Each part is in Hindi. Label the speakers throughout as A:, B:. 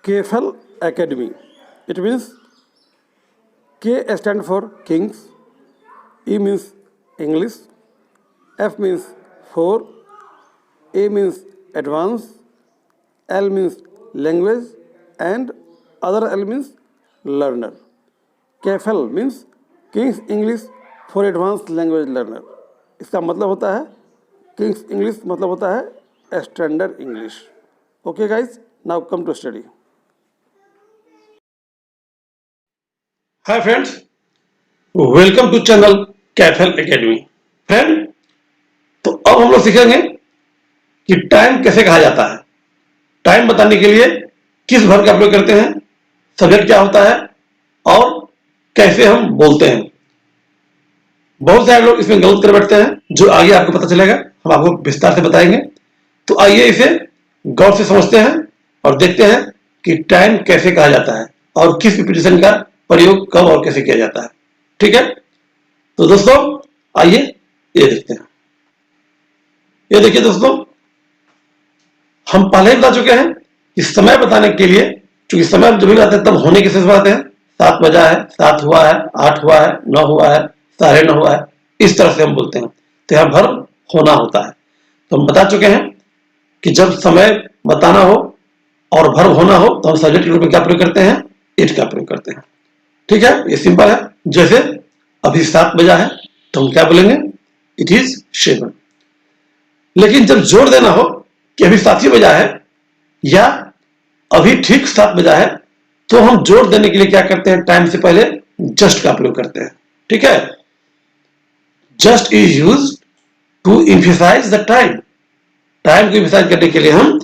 A: KFL Academy. It means K stand for Kings, E means English, F means for, A means advance, L means language, and other L means learner. KFL means King's English for Advanced Language Learner. इसका मतलब होता है किंग्स इंग्लिश, मतलब होता है standard English. Okay guys, now come to study.
B: Hi friends, welcome to channel कैफल एकेडमी. फ्रेंड, तो अब हम लोग सीखेंगे कि टाइम कैसे कहा जाता है. टाइम बताने के लिए किस वर्ब का प्रयोग करते हैं, सब्जेक्ट क्या होता है और कैसे हम बोलते हैं. बहुत सारे लोग इसमें गलत कर बैठते हैं, जो आगे आपको पता चलेगा, हम आपको विस्तार से बताएंगे. तो आइए इसे गौर से समझते हैं और देखते हैं कि टाइम कैसे कहा जाता है और किस प्रीपोजिशन का प्रयोग कब और कैसे किया जाता है. ठीक है, तो दोस्तों आइए ये देखते हैं. ये देखिए दोस्तों, हम पहले ही बता चुके हैं कि समय बताने के लिए, क्योंकि समय जब भी बताते हैं तब होने के से बताते हैं. 7 बजा है, 7 हुआ है, 8 हुआ है, 9 हुआ है, 9:30 हुआ है, इस तरह से हम बोलते हैं. तो यहां वर्ब होना होता है. तो हम बता चुके हैं कि जब समय बताना हो और वर्ब होना हो तो हम सब्जेक्ट के रूप में क्या प्रयोग करते हैं, इट का प्रयोग करते हैं. ठीक है, ये सिंपल है. जैसे अभी 7 बजा है तो हम क्या बोलेंगे, इट इज 7. लेकिन जब जोर देना हो कि अभी 7 ही बजा है या अभी ठीक 7 बजा है, तो हम जोर देने के लिए क्या करते हैं, टाइम से पहले जस्ट का प्रयोग करते हैं. ठीक है, just is used to emphasise the time. Time को एम्फसाइज करने के लिए हम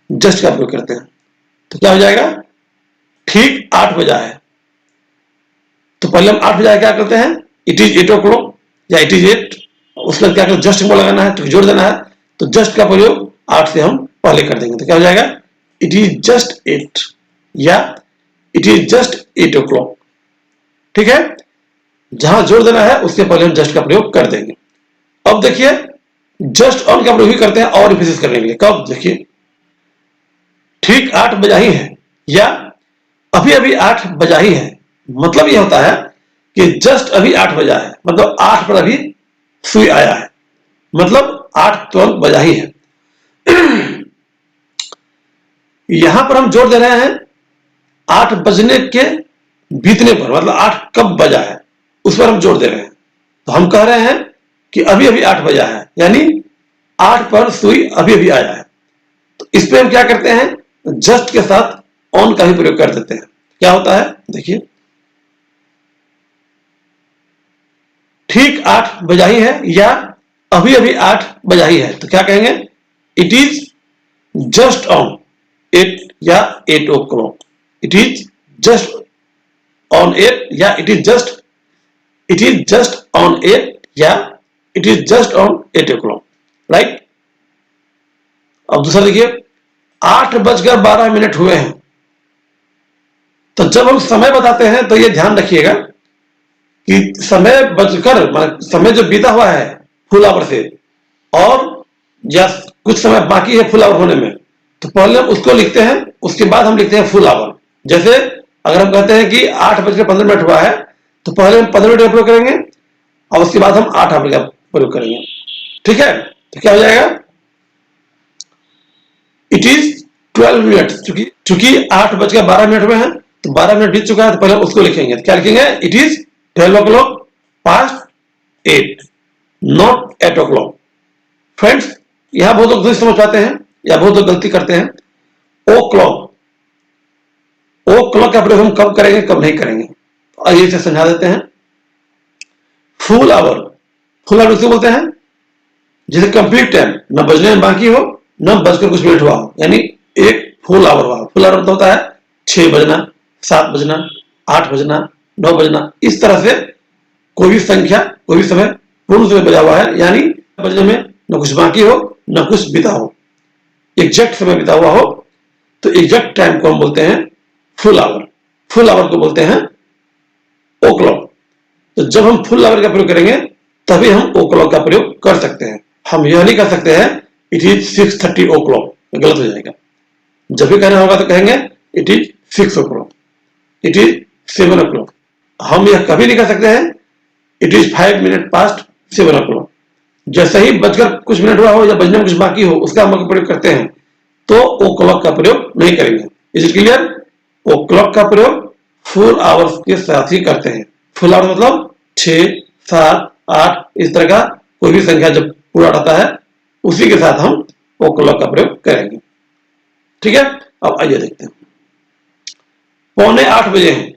B: जस्ट का प्रयोग करते हैं. तो क्या हो जाएगा, ठीक 8 बजा है तो पहले हम 8 बजा क्या करते हैं, इट इज 8 o'clock या इट इज 8. उसके बाद क्या करते, जस्ट को लगाना है, तो जोड़ देना है, तो जस्ट का प्रयोग 8 से हम पहले कर देंगे. तो क्या हो जाएगा, इट इज जस्ट 8 या इट इज जस्ट 8 o'clock. ठीक है, जहां जोड़ देना है उसके पहले हम जस्ट का प्रयोग कर देंगे. अब देखिए, जस्ट ऑन का प्रयोग भी करते हैं और एम्फेसिस करने के लिए. कब, देखिए ठीक 8 बजा ही है या अभी अभी 8 बजा ही है. मतलब यह होता है कि जस्ट अभी 8 बजा है, मतलब 8 पर अभी सुई आया है, मतलब 8 तुरंत बजा ही है. यहां पर हम जोड़ दे रहे हैं 8 बजने के बीतने पर, मतलब 8 कब बजा है उस पर हम जोड़ दे रहे हैं. तो हम कह रहे हैं कि अभी अभी 8 बजा है, यानी 8 पर सुई अभी अभी आया है. तो इस पे हम क्या करते हैं, जस्ट के साथ ऑन का ही प्रयोग कर देते हैं. क्या होता है, देखिए ठीक 8 बजा ही है या अभी अभी 8 बजा ही है, तो क्या कहेंगे, इट इज जस्ट ऑन 8 या 8 o'clock. It is just on 8 या इट इज जस्ट ऑन 8 या it is just on 8 o'clock. Right. अब दूसरा देखिए, 8:12 हुए हैं. तो जब हम समय बताते हैं तो ये ध्यान रखिएगा कि समय बजकर, समय जो बीता हुआ है फुल आवर से और या कुछ समय बाकी है फुल आवर होने में, तो पहले हम उसको लिखते हैं, उसके बाद हम लिखते हैं फुल आवर. जैसे अगर हम कहते हैं कि 8:15 हुआ है तो पहले हम 15 मिनट का प्रयोग करेंगे और उसके बाद हम 8 आवर का प्रयोग करेंगे. ठीक है, तो क्या हो जाएगा, इट इज 12 मिनट. चूंकि 8:12 हुए हैं तो 12 मिनट बीत चुका है, तो पहले उसको लिखेंगे. तो क्या लिखेंगे, it is 12 o'clock past 8, not 8 o'clock. Friends, यहां बहुत लोग नहीं समझ पाते हैं या बहुत लोग गलती करते हैं. ओ क्लॉक का प्रयोग हम कब करेंगे कब नहीं करेंगे, आइए इसे समझा देते हैं. फुल आवर किसे बोलते हैं, जिसे कंप्लीट टाइम न बजने में बाकी हो न बजकर कुछ मिनट हुआ हो, यानी एक फुल आवर हुआ. फुल आवर होता है 6 बजना, 7 बजना, 8 बजना, 9 बजना. इस तरह से कोई भी संख्या, कोई भी समय पूर्ण समय बजा हुआ है, यानी बजने में न कुछ बाकी हो न कुछ बीता हो, एग्जैक्ट समय बीता हुआ हो, तो एग्जैक्ट टाइम को हम बोलते हैं फुल आवर. फुल आवर को बोलते हैं ओ क्लॉक. तो जब हम फुल आवर का प्रयोग करेंगे तभी हम ओ क्लॉक का प्रयोग कर सकते हैं. हम यह नहीं कर सकते हैं इट इज 6:30 o'clock, गलत हो जाएगा. जब भी कहना होगा तो कहेंगे it is 6 o'clock, it is 7 o'clock। हम यह कभी नहीं कह सकते हैं it is 5 minutes past 7 o'clock। जैसे ही बजकर कुछ मिनट हुआ हो या बजने में कुछ बाकी हो उसका हम प्रयोग करते हैं तो ओ क्लॉक का प्रयोग नहीं करेंगे। Is it clear? O'clock का प्रयोग फुल आवर्स के साथ ही करते हैं। फुल आवर मतलब 6, 7, 8 इस तरह का कोई भी संख्या जब पूरा रहता है उसी के साथ हम ओ क्लॉक का प्रयोग करेंगे। ठीक है, अब आइए देखते हैं। 7:45 बजे हैं।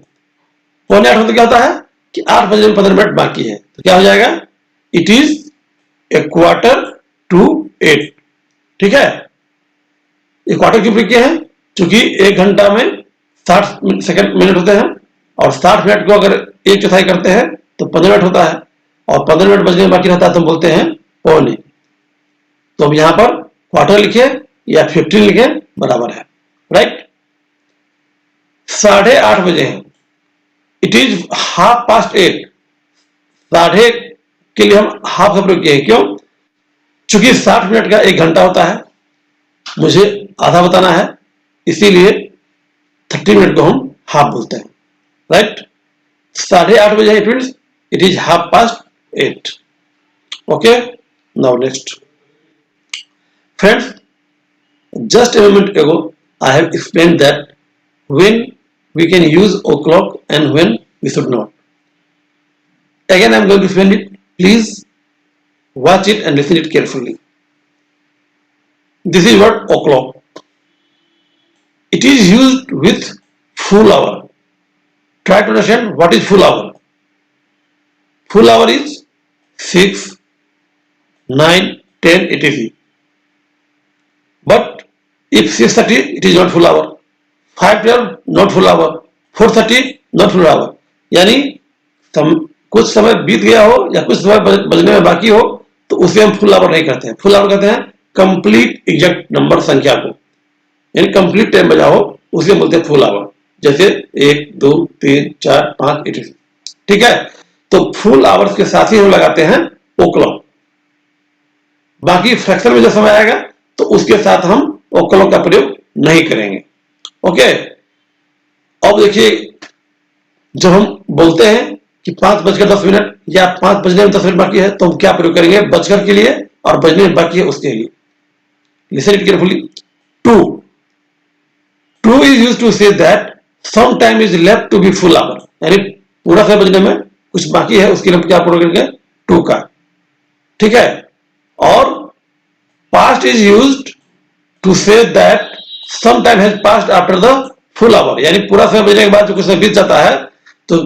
B: 7:45 मतलब क्या होता है कि 8 बजे में 15 मिनट बाकी है, तो क्या हो जाएगा? इट इज ए 7:45। ठीक है, ये क्वार्टर क्यों प्रयोग किया है? क्योंकि 1 घंटा में 60 सेकंड मिनट होते हैं और 60 मिनट को अगर 1/4 करते हैं तो 15 मिनट होता है और 15 मिनट बचने में बाकी रहता है तो हम बोलते हैं पौने। तो अब यहां पर क्वार्टर लिखे या 15 लिखे बराबर है, राइट। 8:30 बजे हैं। It is 8:30। साढ़े के लिए हम हाफ का प्रयोग किए हैं, क्यों? चूंकि 60 मिनट का 1 घंटा होता है, मुझे आधा बताना है, इसीलिए 30 मिनट को हम हाफ बोलते हैं, राइट। 8:30 बजे है, it is 8:30। Okay, now next friends, just a moment ago I have explained that when we can use o'clock and when we should not. Again I am going to explain it. Please watch it and listen it carefully. This is what o'clock. It is used with full hour. Try to understand what is full hour. Full hour is 6, 9, 10 etc. But if 6:30 it is not full hour, 5:12 not full hour, 4:30 not full hour। यानी कुछ समय बीत गया हो या कुछ समय बजने में बाकी हो तो उसे हम फुल आवर नहीं करते हैं। फुल आवर कहते हैं कंप्लीट एग्जैक्ट नंबर संख्या को, यानी कंप्लीट टाइम बजा हो उसे बोलते हैं फुल आवर। जैसे 1, 2, 3, 4, 5 etc। ठीक है, तो फुल आवर्स के साथ ही हम लगाते हैं ओ क्लॉक। बाकी फ्रैक्शन में जो समय आएगा तो उसके साथ हम ओ क्लॉक का प्रयोग नहीं करेंगे। ओके, अब देखिए, जब हम बोलते हैं कि 5:10 या 5 बजने में 10 मिनट बाकी है तो हम क्या प्रयोग करेंगे? बजकर के लिए और बजने में बाकी है उसके लिए। Listen it carefully. To is used to say that some time is left to be full hour, यानी पूरा समय बजने में कुछ बाकी है उसके लिए हम क्या प्रयोग करेंगे? टू का। ठीक है, और past is used to say that some time has passed after the full hour, यानी पूरा समय बजने के बाद जो कुछ समय बीत जाता है तो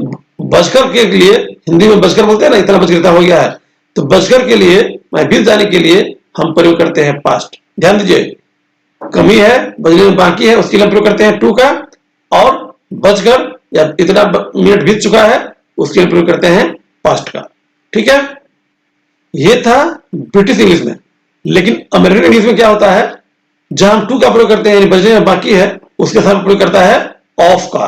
B: बजकर के लिए, हिंदी में बजकर बोलते हैं ना, इतना बजकर हो गया है, तो बजकर के लिए बीत जाने के लिए हम प्रयोग करते हैं पास्ट। ध्यान दीजिए, कमी है बजने में बाकी है उसके लिए हम प्रयोग करते हैं टू का, और बजकर या इतना मिनट बीत चुका है उसके लिए प्रयोग करते हैं पास्ट का। ठीक है, ये था ब्रिटिश इंग्लिश में। लेकिन अमेरिकन इंग्लिश में क्या होता है, जहां हम टू का प्रयोग करते हैं यानी बजने में बाकी है उसके साथ प्रयोग करता है ऑफ का,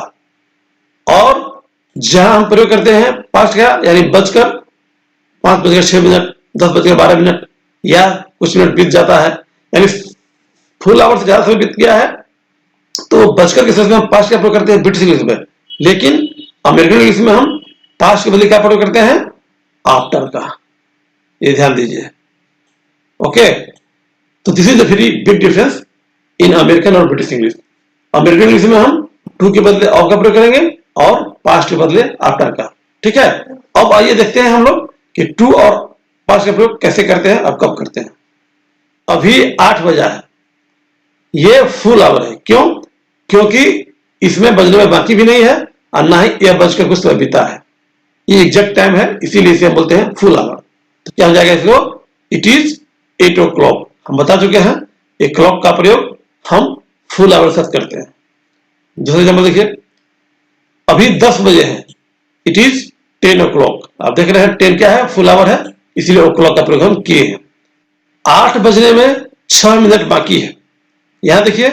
B: और जहां हम प्रयोग करते हैं पास्ट का यानी बजकर 5:06, 10:12 या कुछ मिनट बीत जाता है, यानी फुल आवर से ज्यादा समय बीत गया है तो बजकर के साथ में हम पास्ट का प्रयोग करते हैं ब्रिटिश इंग्लिश में। लेकिन अमेरिकन इंग्लिश में हम पास्ट के बदले क्या प्रयोग करते हैं? आफ्टर का। ये ध्यान दीजिए। ओके, तो this is the very big difference in American और ब्रिटिश इंग्लिश। अमेरिकन इंग्लिश में हम टू के बदले ऑफ का प्रयोग करेंगे और पास्ट के बदले आफ्टर का। ठीक है, अब आइए देखते हैं हम लोग कि टू और पास्ट का प्रयोग कैसे करते हैं और कब करते हैं। अभी 8 बजा है, ये फुल आवर है। क्यों? क्योंकि इसमें बजने में बाकी भी नहीं है और ना ही यह बजकर कुछ समय बीता है, ये एग्जैक्ट टाइम है, इसीलिए इसे हम बोलते हैं फुल आवर। तो क्या हो जाएगा इसको? It is 8 o'clock। हम बता चुके हैं एक क्लॉक का प्रयोग हम फुल आवर से करते हैं। दूसरा एग्जाम्पल देखिए, अभी 10 बजे हैं, इट इज 10 o'clock। आप देख रहे हैं 10 क्या है? फुल आवर है, इसीलिए ओ क्लॉक का प्रयोग हम किए हैं। 8 बजने में 6 मिनट बाकी है। यहां देखिए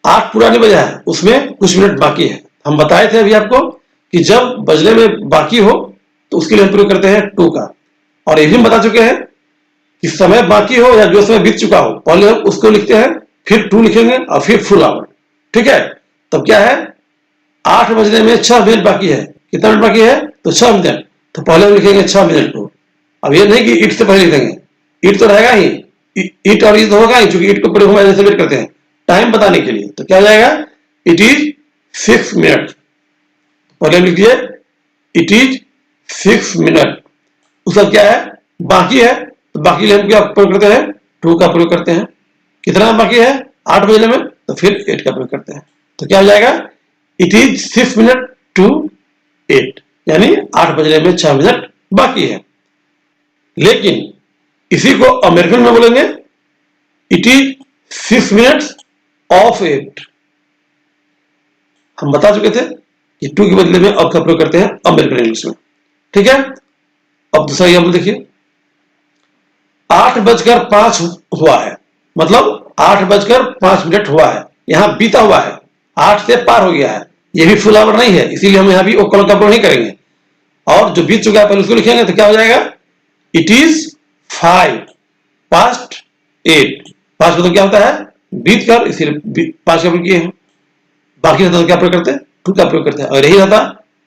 B: 8 पूरा नहीं बजा है, उसमें कुछ मिनट बाकी है। हम बताए थे अभी आपको कि जब बजने में बाकी हो तो उसके लिए हम प्रयोग करते हैं टू का, और ये भी हम बता चुके हैं कि समय बाकी हो या जो समय बीत चुका हो पहले हम उसको लिखते हैं, फिर टू लिखेंगे और फिर फुल आवर। ठीक है, तब क्या है 8 बजने में 6 मिनट बाकी है। कितना मिनट बाकी है? तो 6 मिनट। तो पहले हम लिखेंगे 6 मिनट को। अब ये नहीं कि ईट से पहले लिखेंगे, ईट तो रहेगा ही, ईट और ईट तो होगा ही, क्योंकि ईट को प्रयोग हम ऐसे सेलिब्रेट करते हैं टाइम बताने के लिए। तो क्या हो जाएगा? It is 6 minute. पहले लिख दिए इट इज 6 मिनट। उसका क्या है? बाकी है, तो बाकी हम क्या प्रयोग करते हैं? टू का प्रयोग करते हैं। कितना बाकी है? 8 बजने में, तो फिर 8 का प्रयोग करते हैं। तो क्या हो जाएगा? इट इज 6 मिनट टू 8, यानी 8 बजने में 6 मिनट बाकी है। लेकिन इसी को अमेरिकन में बोलेंगे इट इज 6 मिनट्स ऑफ 8। हम बता चुके थे कि टू के बदले में ऑफ का प्रयोग करते हैं अमेरिकन इंग्लिश में। ठीक है, अब दूसरा एग्जाम्पल देखिए। 8:05 हुआ है, मतलब 8:05 हुआ है, यहां बीता हुआ है, 8 से पार हो गया है। यह भी फुल आवर नहीं है, इसीलिए हम यहां भी ओ कॉलम का प्रयोग नहीं करेंगे। और जो बीत चुका है पहले उसको लिखेंगे, तो क्या हो जाएगा? It is 5 past 8। पास्ट मतलब क्या होता है? बीत कर, इसीलिए पास्ट का प्रयोग किए हैं। बाकी रहता तो क्या प्रयोग करते हैं? टू का प्रयोग करते हैं। और यही रहता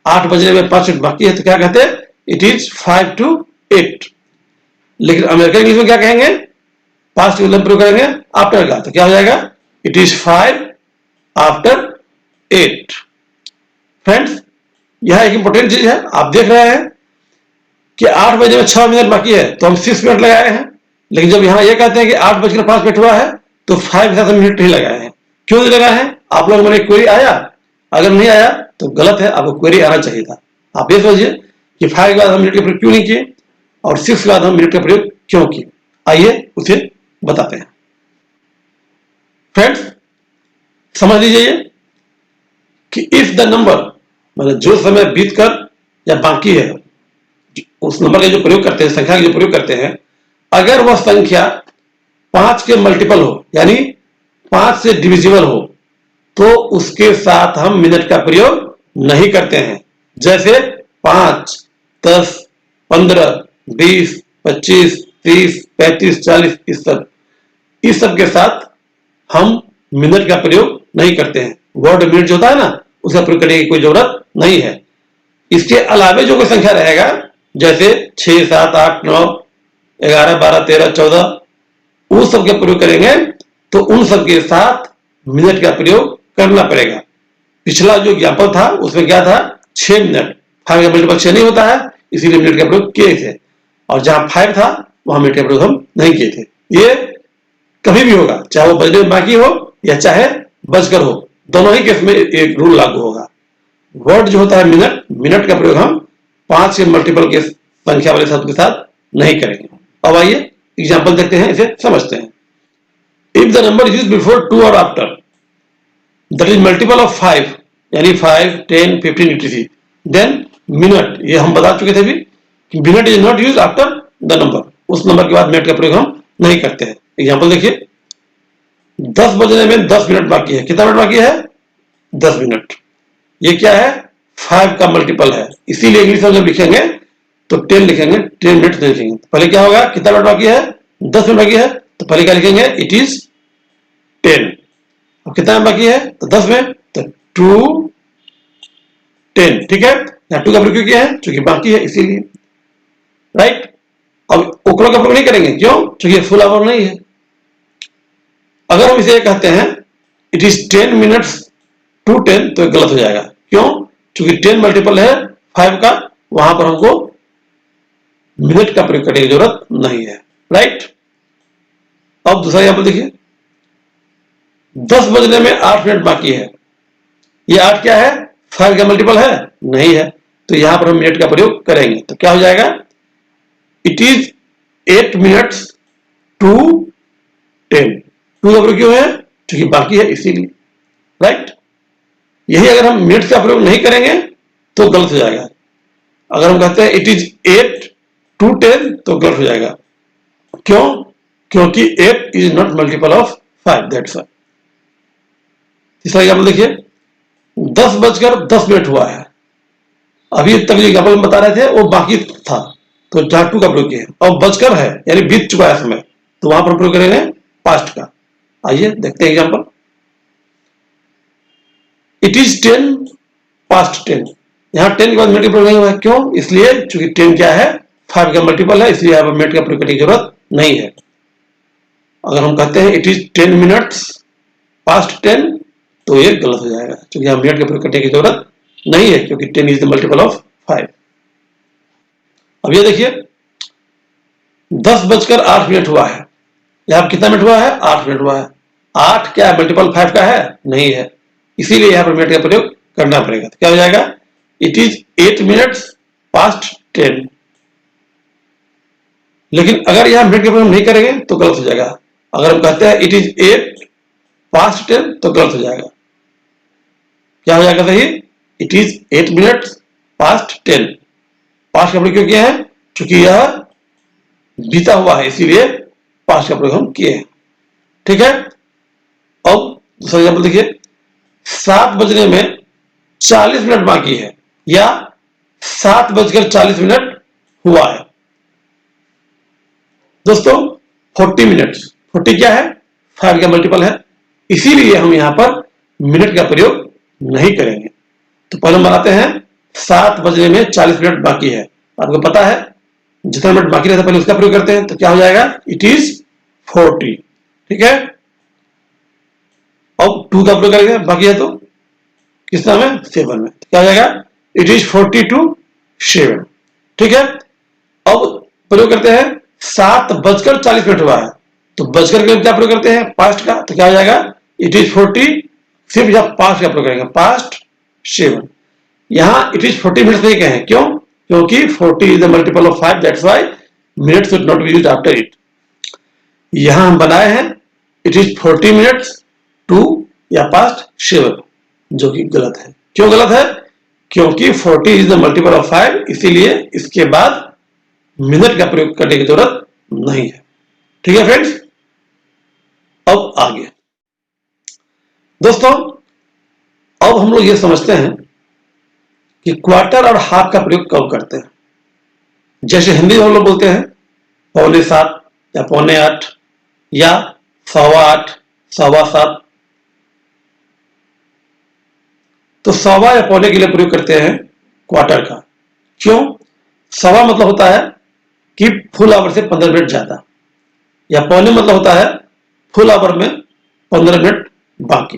B: 8 बजने में 5 मिनट बाकी है, तो क्या कहते हैं? It is 5 to 8। लेकिन अमेरिकन इंग्लिश में क्या कहेंगे? पास्ट के प्रयोग करेंगे आफ्टर का, तो क्या हो जाएगा? It is 5 after 8। फ्रेंड्स, यह एक इंपॉर्टेंट चीज है। आप देख रहे हैं कि 8 बजे में 6 मिनट बाकी है, तो हम 6 मिनट लगाए हैं। लेकिन जब यहां यह कहते हैं कि 8:05 हुआ है, तो 5 के साथ मिनट नहीं लगाए हैं। क्यों नहीं लगाए हैं? आप लोग मैंने क्वेरी आया? अगर नहीं आया तो गलत है, आपको क्वेरी आना चाहिए था। आप ये सोचिए कि 5 के बाद हम मिनट का प्रयोग क्यों नहीं किए और 6 के बाद हम मिनट का प्रयोग क्यों किए। आइए उसे बताते हैं। फ्रेंड्स, समझ लीजिए कि इफ द नंबर, मतलब जो समय बीतकर या बाकी है, उस नंबर का जो प्रयोग करते हैं, संख्या का जो प्रयोग करते हैं, अगर वह संख्या 5 के मल्टीपल हो, यानी 5 से डिविजिबल हो, तो उसके साथ हम मिनट का प्रयोग नहीं करते हैं। जैसे 5, 10, 15, 20, 25, 30, 35, 40, इस सब के साथ हम मिनट का प्रयोग नहीं करते हैं। वर्ड मिनट जो होता है ना, उसका प्रयोग करने की कोई जरूरत नहीं है। इसके अलावे जो कोई संख्या रहेगा, जैसे 6, 7, 8, 9, 11, 12, 13, 14, उन सब के प्रयोग करेंगे, तो उन सब के साथ मिनट का प्रयोग करना पड़ेगा। पिछला जो एग्जाम्पल था उसमें क्या था? 6 मिनट। 5 का मल्टीपल 6 नहीं होता है, इसीलिए मिनट का प्रयोग किए थे। और जहां 5 था वहां मिनट का प्रयोग हम नहीं किए थे। ये कभी भी होगा, चाहे वो बजने में बाकी हो या चाहे बजकर हो, दोनों ही केस में एक रूल लागू होगा। वर्ड जो होता है मिनट, मिनट का प्रयोग हम 5 के मल्टीपल के संख्या वाले शब्द के साथ नहीं करेंगे। अब आइए एग्जाम्पल देखते हैं, इसे समझते हैं। If the number is before 2 और after that is multiple of 5, यानी 5, 10, 15 etc, देन मिनट, ये हम बता चुके थे भी कि minute is not use after the number. उस नंबर के बाद मिनट का प्रयोग हम नहीं करते हैं। एग्जाम्पल देखिए, 10 बजने में 10 मिनट बाकी है। कितना मिनट बाकी है? 10 मिनट। ये क्या है? 5 का मल्टीपल है, इसीलिए इंग्लिश में जब लिखेंगे तो 10 लिखेंगे, 10 मिनट नहीं लिखेंगे। पहले क्या होगा? कितना मिनट बाकी है? 10 मिनट बाकी है, तो पहले क्या लिखेंगे? It is 10। अब कितना बाकी है? तो 10 में, तो 2 10। ठीक है, यहाँ 2 का प्रयोग क्यों किया है? क्योंकि बाकी है, इसीलिए। राइट। अब ओकड़ों का प्रयोग नहीं करेंगे, क्यों? क्योंकि फुल आवर नहीं है। अगर हम इसे कहते हैं इट इज 10 मिनट्स टू 10, तो गलत हो जाएगा। क्यों? क्योंकि 10 मल्टीपल है 5 का, वहां पर हमको मिनट का प्रयोग करने की जरूरत नहीं है। राइट। अब दूसरा एग्जाम्पल देखिए, 10 बजने में 8 मिनट बाकी है। ये 8 क्या है? 5 का मल्टीपल है? नहीं है, तो यहां पर हम मिनट का प्रयोग करेंगे। तो क्या हो जाएगा? It is 8 minutes to 10। 2 का प्रयोग क्यों है? क्योंकि बाकी है, इसीलिए। राइट। यही अगर हम मिनट का प्रयोग नहीं करेंगे तो गलत हो जाएगा। अगर हम कहते हैं इट इज 8 टू 10, तो गलत हो जाएगा। क्यों? क्योंकि 8 is not multiple of 5, that's why. तीसरा एग्जाम्पल देखिए, 10:10 हुआ है। अभी तक जो एग्जाम्पल हम बता रहे थे वो बाकी था, तो जहां 2 का प्रयोग किया, और बजकर है यानी बीत चुका है समय, तो वहां पर प्रयोग करेंगे पास्ट का। आइए देखते हैं एग्जाम्पल। It is 10 past 10। यहाँ 10 के बाद मिनट का प्रयोग नहीं हुआ है, क्यों? इसलिए चूंकि 10 क्या है, 5 का मल्टीपल है, इसलिए यहाँ पर मिनट का प्रयोग करने की जरूरत नहीं है। अगर हम कहते हैं इट इज 10 minutes past 10, तो ये गलत हो जाएगा, क्योंकि यहाँ मिनट का प्रयोग करने की जरूरत नहीं है, क्योंकि 10 इज द मल्टीपल ऑफ 5। अब ये देखिए 10:08 हुआ है, यहाँ कितना मिनट हुआ है? 8 मिनट हुआ है। 8 क्या है, मल्टीपल 5 का है? नहीं है, इसीलिए यहाँ पर मिनट का प्रयोग करना पड़ेगा। तो क्या हो जाएगा? It is 8 minutes past 10। लेकिन अगर यहाँ मिनट का प्रयोग नहीं करेंगे तो गलत हो जाएगा। अगर हम कहते हैं इट इज 8 past 10 तो गलत हो जाएगा। क्या हो जाएगा सही? It is 8 minutes past 10। Past का प्रयोग क्यों किया है? क्योंकि यह बीता हुआ है, इसीलिए पास्ट का प्रयोग हम किए हैं। ठीक है, अब दूसरा एग्जाम्पल देखिए, 7 बजने में 40 मिनट बाकी है, या 7:40 हुआ है। दोस्तों 40 मिनट्स, 40 क्या है? 5 का मल्टीपल है, इसीलिए हम यहां पर मिनट का प्रयोग नहीं करेंगे। तो पहले हम बनाते हैं 7 बजने में 40 मिनट बाकी है। आपको पता है जितना मिनट बाकी रहता है पहले उसका प्रयोग करते हैं, तो क्या हो जाएगा? It is 40। ठीक है, अब 2 का प्रयोग करेंगे, बाकी है तो किस नाम है? 7 में। क्या हो जाएगा? इट इज 42 ठीक है, अब प्रयोग करते हैं 7:40 हुआ है, तो बजकर के क्या प्रयोग करते हैं? पास्ट का। तो क्या हो जाएगा? इट इज 40, सिर्फ यहाँ पास्ट का प्रयोग करेंगे, पास्ट 7। यहाँ इट इज 40 मिनट्स नहीं कहें, क्यों? क्योंकि 40 is the multiple of 5, that's why minutes should not be used after it. यहां हम बनाए हैं इट इज 40 मिनट्स टू या पास्ट 7, जो कि गलत है। क्यों गलत है? क्योंकि 40 इज द मल्टीपल ऑफ 5, इसीलिए इसके बाद मिनट का प्रयोग करने की जरूरत नहीं है। ठीक है फ्रेंड्स, अब आगे दोस्तों, अब हम लोग ये समझते हैं कि क्वार्टर और हाफ का प्रयोग कब करते हैं। जैसे हिंदी में हम लोग बोलते हैं 7:15 या 7:45 या 8:15, 7:15। तो 7:15 या पौने के लिए प्रयोग करते हैं क्वार्टर का। क्यों? 7:15 मतलब होता है कि फुल आवर से 15 मिनट ज्यादा, या पौने मतलब होता है फुल आवर में 15 मिनट बाकी।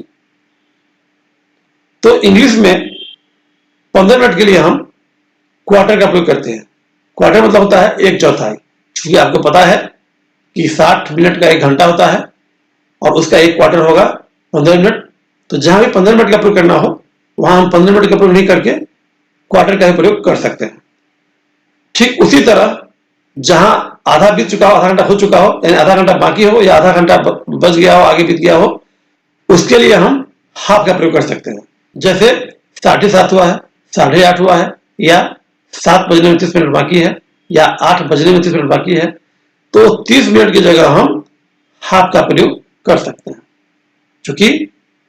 B: तो इंग्लिश में 15 मिनट के लिए हम क्वार्टर का प्रयोग करते हैं। क्वार्टर मतलब होता है 1/4, क्योंकि आपको पता है कि 60 मिनट का 1 घंटा होता है और उसका 1 क्वार्टर होगा 15 मिनट। तो जहां भी 15 मिनट का प्रयोग करना हो वहां हम 15 मिनट का प्रयोग नहीं करके क्वार्टर का प्रयोग कर सकते हैं। ठीक उसी तरह जहां आधा बीत चुका हो, आधा घंटा हो चुका हो, यानी आधा घंटा बाकी हो या आधा घंटा बच गया हो, आगे बीत गया हो, उसके लिए हम हाफ का प्रयोग कर सकते हैं। जैसे 7:30 हुआ है, 8:30 हुआ है, या 7 बजने में 30 मिनट बाकी है, या 8 बजने में 30 मिनट बाकी है, तो 30 मिनट की जगह हम हाफ का प्रयोग कर सकते हैं, क्योंकि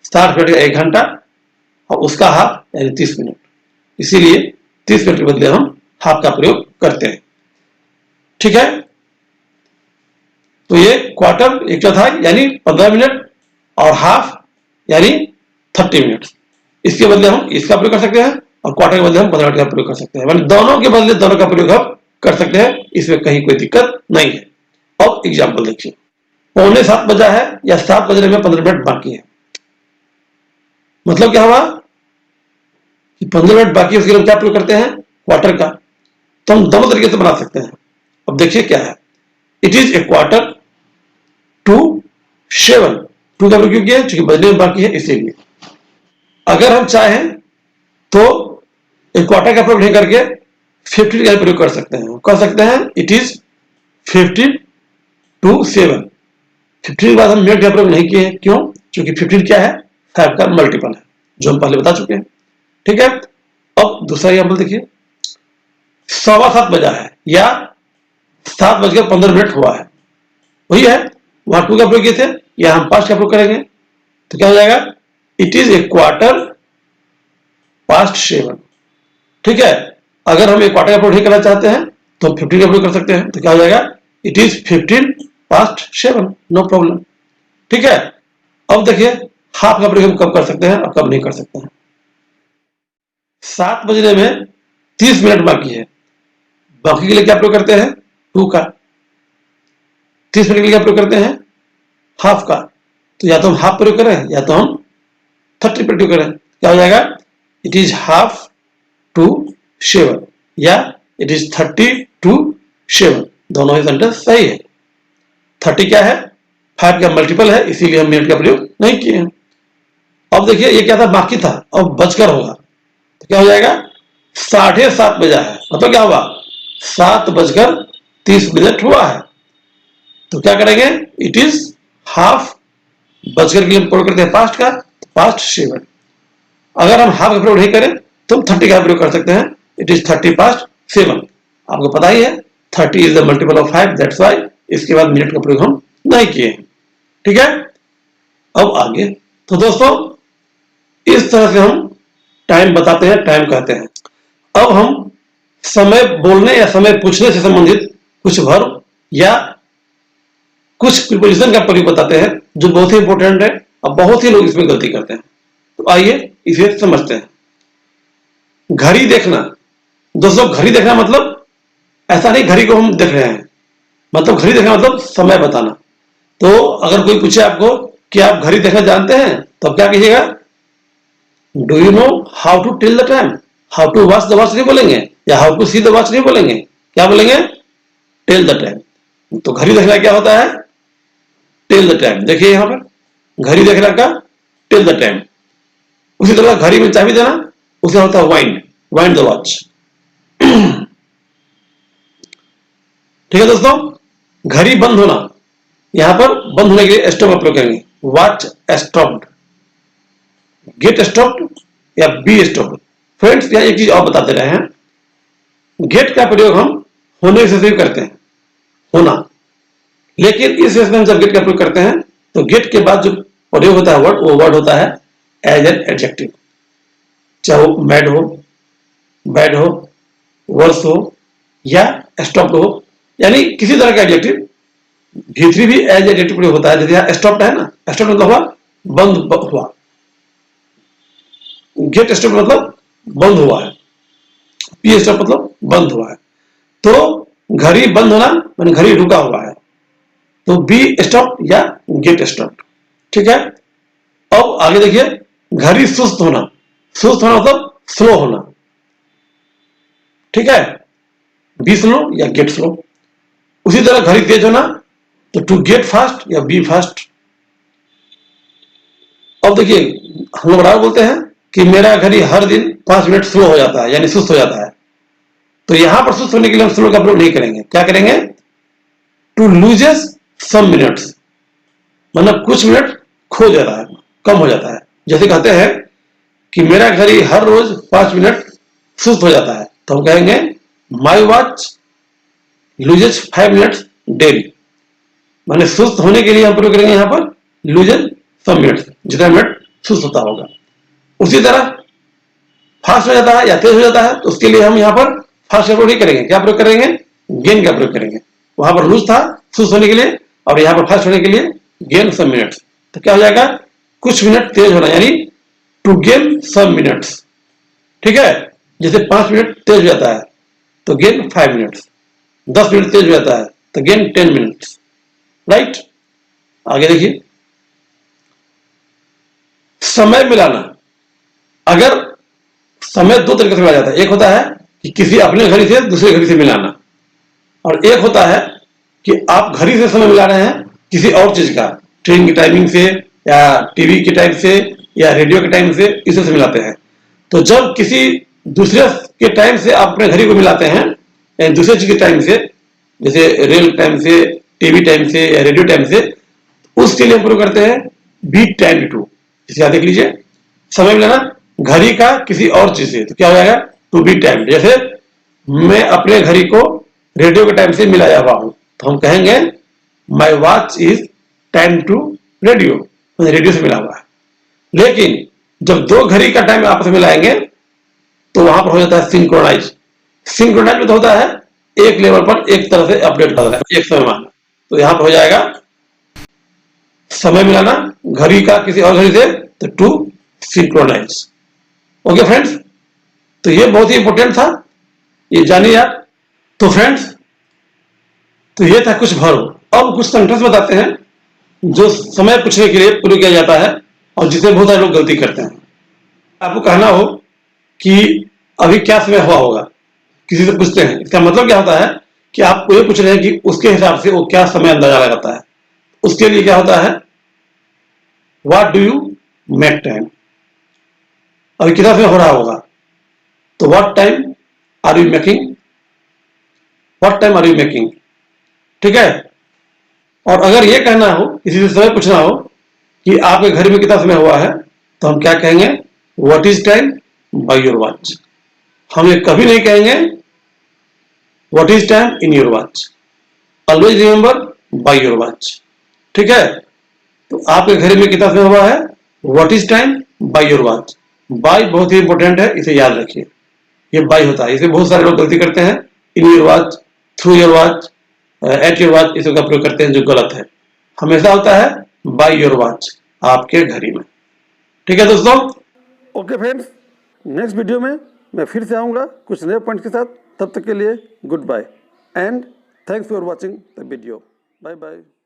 B: 60 मिनट का 1 घंटा और उसका हाफ यानी 30 मिनट, इसीलिए 30 मिनट के बदले हम हाफ का प्रयोग करते हैं। ठीक है, तो ये क्वार्टर 1/4 यानी 15 मिनट और हाफ यानी 30 मिनट, इसके बदले हम इसका प्रयोग कर सकते हैं और क्वार्टर के बदले हम 15 मिनट का प्रयोग कर सकते हैं। मतलब दोनों के बदले दोनों का प्रयोग हम कर सकते हैं, इसमें कहीं कोई दिक्कत नहीं है। अब एग्जाम्पल देखिए, 7:45 बजा है या 7 बजने में 15 मिनट बाकी है। मतलब क्या हुआ कि 15 मिनट बाकी है, उसके लिए क्या प्रयोग करते हैं? क्वार्टर का। तो हम दोनों तरीके से बना सकते हैं। अब देखिए क्या है, it is a quarter to 7। 2 का प्रयोग क्यों किया? क्योंकि बजने में बाकी है, इसीलिए। अगर हम चाहें तो एक क्वार्टर का प्रयोग नहीं करके 15 का प्रयोग कर सकते हैं। कर सकते हैं इट इज 15 to 7। 15 के बाद हम मिनट का प्रयोग नहीं किए। क्यों? क्योंकि 15 क्या है? 5 का मल्टीपल है, जो हम पहले बता चुके हैं। ठीक है, अब दूसरा एग्जाम्पल देखिए, 7:15 बजा है या 7:15 हुआ है, वही है, वहां 2 का प्रयोग किए थे, या हम 5 का प्रयोग करेंगे। तो क्या हो जाएगा? It is a quarter past 7। ठीक है, अगर हम एक क्वार्टर का प्रयोग नहीं करना चाहते हैं तो 15 का प्रयोग कर सकते हैं। तो क्या हो जाएगा? It is 15 past 7, no problem. ठीक है, अब देखिए हाफ का प्रयोग हम कब कर सकते हैं और कब नहीं कर सकते हैं। 7 बजने में 30 मिनट बाकी है, बाकी के लिए क्या प्रयोग करते हैं? 2 का। 30 मिनट के लिए क्या प्रयोग करते हैं? हाफ का। तो या तो हम हाफ प्रयोग करें या तो हम 30 प्रयोग करें। क्या हो जाएगा? इट इज हाफ टू 7 या इट इज 30 टू 7, दोनों ही सेंटेंस सही है। 30 क्या है? 5 का मल्टीपल है, इसीलिए हम मिनट का प्रयोग नहीं किए हैं। अब देखिए ये क्या था? बाकी था, अब बजकर होगा तो क्या हो जाएगा? 7:30 बजा है, मतलब क्या हुआ? 7:30 हुआ है। तो क्या करेंगे? इट इज हाफ, बजकर के लिए प्रयोग करते हैं पास्ट का, पास्ट 7। अगर हम हाफ का प्रयोग नहीं करें तो हम 30 का प्रयोग कर सकते हैं, इट इज 30 पास्ट 7। आपको पता ही है 30 is the multiple of 5, that's why इसके बाद मिनट का प्रयोग हम नहीं किए हैं। ठीक है, अब आगे। तो दोस्तों इस तरह से हम टाइम बताते हैं, टाइम कहते हैं। अब हम समय बोलने या समय पूछने से संबंधित कुछ वर्ब या कुछ प्रीपोजिशन का प्रयोग बताते हैं जो बहुत ही इंपॉर्टेंट है और बहुत ही लोग इसमें गलती करते हैं। तो आइए इसे समझते हैं। घड़ी देखना। दोस्तों घड़ी देखना मतलब ऐसा नहीं घड़ी को हम देख रहे हैं, मतलब घड़ी देखना मतलब समय बताना। तो अगर कोई पूछे आपको कि आप घड़ी देखना जानते हैं तो आप क्या कहिएगा? Do you know how to tell the time? How to watch the watch नहीं बोलेंगे, या how to see the watch नहीं बोलेंगे, क्या बोलेंगे? Tell the time. तो घड़ी देखना क्या होता है? Tell the time. देखिए यहां पर घड़ी देखना का टेल द टाइम। उसी तरह घड़ी में चाबी देना उसे होता है वाइंड, वाइंड द वॉच। ठीक है दोस्तों, घड़ी बंद होना, यहां पर बंद होने के लिए स्टॉप का प्रयोग करेंगे, वॉच स्टॉप्ड, गेट स्टॉप्ड या बी स्टॉप्ड। फ्रेंड्स यहां एक चीज और बताते रहे हैं, गेट का प्रयोग हम होने से भी करते हैं, होना, लेकिन इस केस में हम जब गेट का प्रयोग करते हैं तो गेट के बाद जो प्रयोग होता है वर्ड, वो वर्ड होता है एज एन एडजेक्टिव। चाहे वो मैड हो, बैड हो, वर्स हो या स्टॉप्ड हो, यानी किसी तरह का एडजेक्टिव V3 भी एज एडजेक्टिव प्रयोग होता है। जैसे यहाँ स्टॉप्ड है ना, स्टॉप्ड मतलब हुआ बंद हुआ, गेट स्टॉप मतलब बंद हुआ है, पी स्टॉप मतलब बंद हुआ है। तो घड़ी बंद होना माने घड़ी रुका हुआ है, तो बी स्टॉप या गेट स्टॉप। ठीक है, अब आगे देखिए, घड़ी सुस्त होना। सुस्त होना मतलब स्लो होना। ठीक है, बी स्लो या गेट स्लो। उसी तरह घड़ी तेज होना, तो टू गेट फास्ट या बी फास्ट। अब देखिए हम लोग बराबर बोलते हैं कि मेरा घड़ी हर दिन 5 मिनट स्लो हो जाता है, यानी सुस्त हो जाता है। तो यहां पर सुस्त होने के लिए हम स्लो का प्रयोग नहीं करेंगे, क्या करेंगे? टू लूजेस सम मिनट्स, मतलब कुछ मिनट खो जाता है, कम हो जाता है। जैसे कहते हैं कि मेरा घड़ी हर रोज 5 मिनट सुस्त हो जाता है, तो हम कहेंगे my watch loses 5 minutes daily, माने सुस्त होने के लिए हम प्रयोग करेंगे यहां पर लूजेस सम मिनट्स, जितना मिनट सुस्त होता होगा। उसी तरह फास्ट हो जाता है या तेज हो जाता है, तो उसके लिए हम यहां पर फास्ट का प्रयोग नहीं करेंगे, क्या प्रयोग करेंगे? गेन का प्रयोग करेंगे। वहां पर लूज था सुस्त होने के लिए, और यहां पर फास्ट होने के लिए गेन सम मिनट्स। तो क्या हो जाएगा? कुछ मिनट तेज होना, यानी टू गेन सम मिनट्स। ठीक है, जैसे 5 मिनट तेज हो जाता है तो गेन 5 मिनट्स, 10 मिनट तेज हो जाता है तो गेन 10 मिनट्स। राइट, आगे देखिए, समय मिलाना। अगर समय दो तरीके से मिला जाता है, एक होता है कि किसी अपने घड़ी से दूसरे घड़ी से मिलाना, और एक होता है कि आप घड़ी से समय मिला रहे हैं किसी और चीज का, ट्रेन की टाइमिंग से या टीवी के टाइम से या रेडियो के टाइम से, इसे से मिलाते हैं। तो जब किसी दूसरे के टाइम से आप अपने घड़ी को मिलाते हैं यानी दूसरे चीज के टाइम से, जैसे रेल टाइम से, टीवी टाइम से या रेडियो टाइम से, उसके लिए हम प्रयोग करते हैं बीट टाइम टू। इसे याद देख लीजिए, समय मिलाना घड़ी का किसी और चीज से, तो क्या हो जाएगा? To beat time. जैसे मैं अपने घड़ी को रेडियो के टाइम से मिलाया हुआ हूं, तो हम कहेंगे my watch is time to radio, radio से मिला हुआ है। लेकिन जब दो घड़ी का टाइम आपस में मिलाएंगे तो वहां पर हो जाता है सिंक्रोनाइज। सिंक्रोनाइज में तो होता है एक लेवल पर एक तरह से अपडेट कर देना, एक समय मानना। तो यहां पर हो जाएगा समय मिलाना घड़ी का किसी और घड़ी से, तो टू सिंक्रोनाइज। ओके फ्रेंड्स, तो ये बहुत ही इंपॉर्टेंट था, ये जानिए आप। तो फ्रेंड्स, तो ये था कुछ वर्ब। अब कुछ सेंटेंस बताते हैं जो समय पूछने के लिए प्रयोग किया जाता है और जिसमें बहुत सारे लोग गलती करते हैं। आपको कहना हो कि अभी क्या समय हुआ होगा, किसी से पूछते हैं, इसका मतलब क्या होता है कि आपको ये पूछ रहे हैं कि उसके हिसाब से वो क्या समय अंदाजा लगाता है। उसके लिए क्या होता है, what do you make time, अभी कितना समय हो रहा होगा, तो what time are you making, what time are you making, ठीक है। और अगर ये कहना हो, किसी से समय पूछना हो कि आपके घर में कितना समय हुआ है, तो हम क्या कहेंगे, what is time by your watch. हम ये कभी नहीं कहेंगे what is time in your watch, always remember bye your watch, ठीक है। तो आपके घर में कितना समय हुआ है, what is time by your watch. By बहुत ही इंपॉर्टेंट है, इसे याद रखिए, ये बाय होता है। इसे बहुत सारे लोग गलती करते हैं, in your watch, through your watch, at your watch, इसका प्रयोग करते हैं जो गलत है। हमेशा होता है बाय योर वॉच, आपके घड़ी में, ठीक है दोस्तों।
A: ओके फ्रेंड्स, नेक्स्ट वीडियो में मैं फिर से आऊँगा कुछ नए पॉइंट के साथ। तब तक के लिए goodbye and thanks for watching the video. Bye bye.